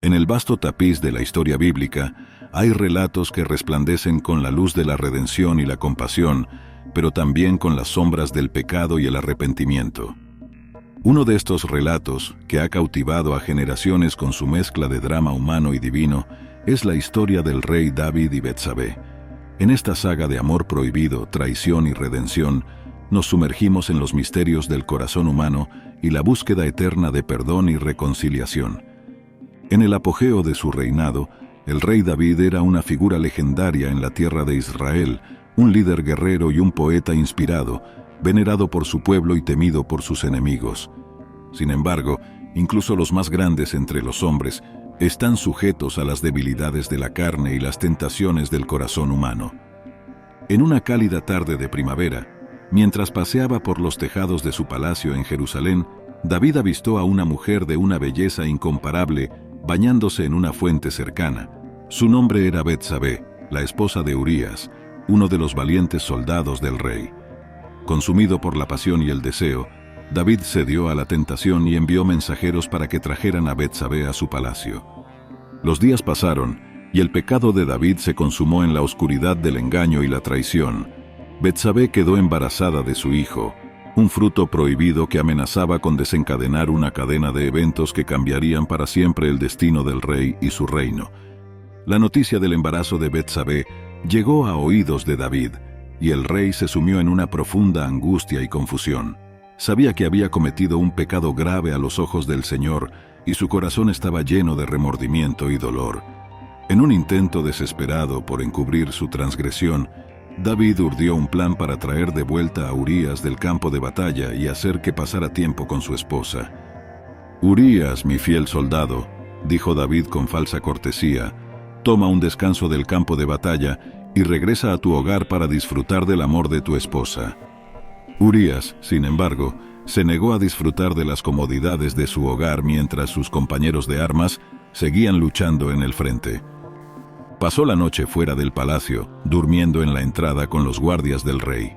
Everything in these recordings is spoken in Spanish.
En el vasto tapiz de la historia bíblica, hay relatos que resplandecen con la luz de la redención y la compasión, pero también con las sombras del pecado y el arrepentimiento. Uno de estos relatos, que ha cautivado a generaciones con su mezcla de drama humano y divino, es la historia del rey David y Betsabé. En esta saga de amor prohibido, traición y redención, nos sumergimos en los misterios del corazón humano y la búsqueda eterna de perdón y reconciliación. En el apogeo de su reinado, el rey David era una figura legendaria en la tierra de Israel, un líder guerrero y un poeta inspirado, venerado por su pueblo y temido por sus enemigos. Sin embargo, incluso los más grandes entre los hombres están sujetos a las debilidades de la carne y las tentaciones del corazón humano. En una cálida tarde de primavera, mientras paseaba por los tejados de su palacio en Jerusalén, David avistó a una mujer de una belleza incomparable bañándose en una fuente cercana. Su nombre era Betsabé, la esposa de Urías, uno de los valientes soldados del rey. Consumido por la pasión y el deseo, David cedió a la tentación y envió mensajeros para que trajeran a Betsabé a su palacio. Los días pasaron, y el pecado de David se consumó en la oscuridad del engaño y la traición. Betsabé quedó embarazada de su hijo, un fruto prohibido que amenazaba con desencadenar una cadena de eventos que cambiarían para siempre el destino del rey y su reino. La noticia del embarazo de Betsabé llegó a oídos de David, y el rey se sumió en una profunda angustia y confusión. Sabía que había cometido un pecado grave a los ojos del Señor, y su corazón estaba lleno de remordimiento y dolor. En un intento desesperado por encubrir su transgresión, David urdió un plan para traer de vuelta a Urías del campo de batalla y hacer que pasara tiempo con su esposa. «Urías, mi fiel soldado», dijo David con falsa cortesía, «toma un descanso del campo de batalla y regresa a tu hogar para disfrutar del amor de tu esposa». Urías, sin embargo, se negó a disfrutar de las comodidades de su hogar mientras sus compañeros de armas seguían luchando en el frente. Pasó la noche fuera del palacio, durmiendo en la entrada con los guardias del rey.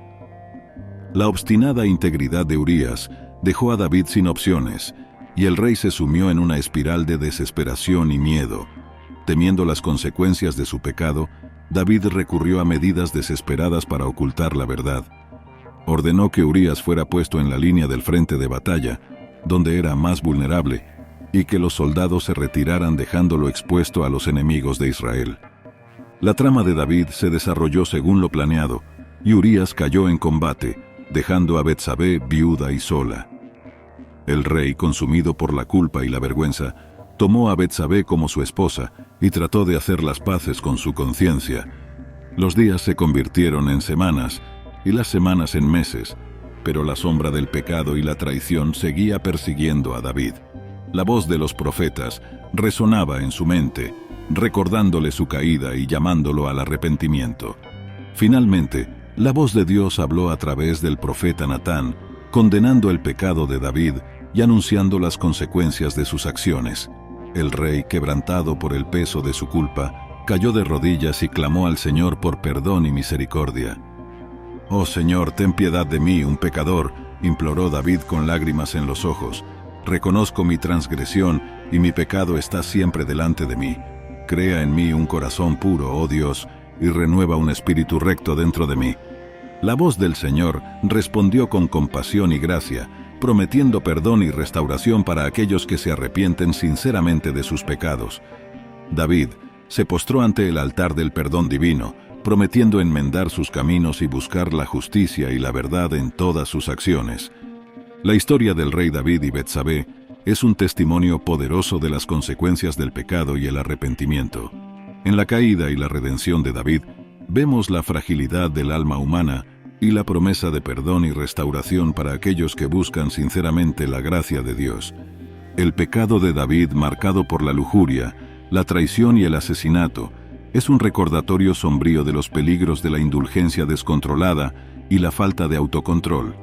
La obstinada integridad de Urías dejó a David sin opciones, y el rey se sumió en una espiral de desesperación y miedo. Temiendo las consecuencias de su pecado, David recurrió a medidas desesperadas para ocultar la verdad. Ordenó que Urías fuera puesto en la línea del frente de batalla, donde era más vulnerable, y que los soldados se retiraran dejándolo expuesto a los enemigos de Israel. La trama de David se desarrolló según lo planeado, y Urías cayó en combate, dejando a Betsabé viuda y sola. El rey, consumido por la culpa y la vergüenza, tomó a Betsabé como su esposa y trató de hacer las paces con su conciencia. Los días se convirtieron en semanas y las semanas en meses, pero la sombra del pecado y la traición seguía persiguiendo a David. La voz de los profetas resonaba en su mente, recordándole su caída y llamándolo al arrepentimiento. Finalmente, la voz de Dios habló a través del profeta Natán, condenando el pecado de David y anunciando las consecuencias de sus acciones. El rey, quebrantado por el peso de su culpa, cayó de rodillas y clamó al Señor por perdón y misericordia. «Oh Señor, ten piedad de mí, un pecador», imploró David con lágrimas en los ojos. «Reconozco mi transgresión y mi pecado está siempre delante de mí. Crea en mí un corazón puro, oh Dios, y renueva un espíritu recto dentro de mí». La voz del Señor respondió con compasión y gracia, prometiendo perdón y restauración para aquellos que se arrepienten sinceramente de sus pecados. David se postró ante el altar del perdón divino, prometiendo enmendar sus caminos y buscar la justicia y la verdad en todas sus acciones. La historia del rey David y Betsabé es un testimonio poderoso de las consecuencias del pecado y el arrepentimiento. En la caída y la redención de David, vemos la fragilidad del alma humana y la promesa de perdón y restauración para aquellos que buscan sinceramente la gracia de Dios. El pecado de David, marcado por la lujuria, la traición y el asesinato, es un recordatorio sombrío de los peligros de la indulgencia descontrolada y la falta de autocontrol.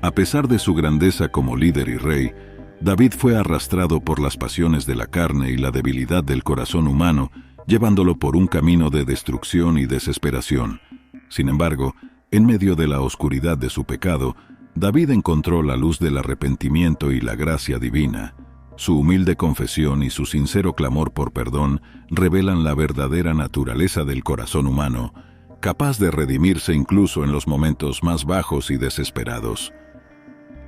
A pesar de su grandeza como líder y rey, David fue arrastrado por las pasiones de la carne y la debilidad del corazón humano, llevándolo por un camino de destrucción y desesperación. Sin embargo, en medio de la oscuridad de su pecado, David encontró la luz del arrepentimiento y la gracia divina. Su humilde confesión y su sincero clamor por perdón revelan la verdadera naturaleza del corazón humano, capaz de redimirse incluso en los momentos más bajos y desesperados.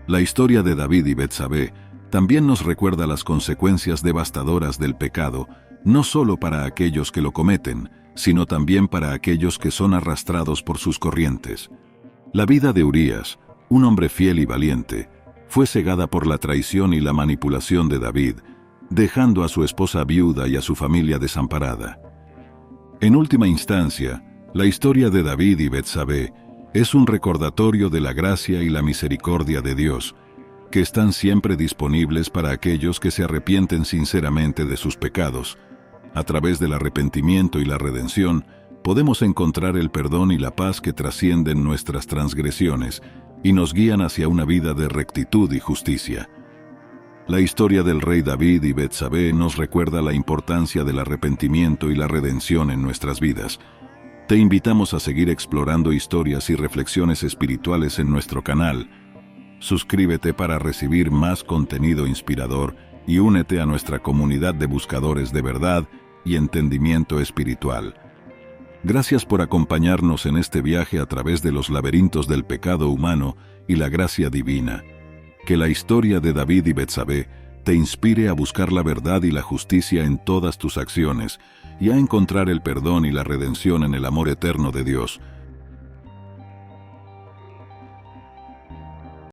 La historia de David y Betsabé también nos recuerda las consecuencias devastadoras del pecado, no solo para aquellos que lo cometen, sino también para aquellos que son arrastrados por sus corrientes. La vida de Urías, un hombre fiel y valiente, fue cegada por la traición y la manipulación de David, dejando a su esposa viuda y a su familia desamparada. En última instancia, la historia de David y Betsabé es un recordatorio de la gracia y la misericordia de Dios, que están siempre disponibles para aquellos que se arrepienten sinceramente de sus pecados. A través del arrepentimiento y la redención, podemos encontrar el perdón y la paz que trascienden nuestras transgresiones y nos guían hacia una vida de rectitud y justicia. La historia del rey David y Betsabé nos recuerda la importancia del arrepentimiento y la redención en nuestras vidas. Te invitamos a seguir explorando historias y reflexiones espirituales en nuestro canal. Suscríbete para recibir más contenido inspirador y únete a nuestra comunidad de buscadores de verdad y entendimiento espiritual. Gracias por acompañarnos en este viaje a través de los laberintos del pecado humano y la gracia divina. Que la historia de David y Betsabé te inspire a buscar la verdad y la justicia en todas tus acciones y a encontrar el perdón y la redención en el amor eterno de Dios.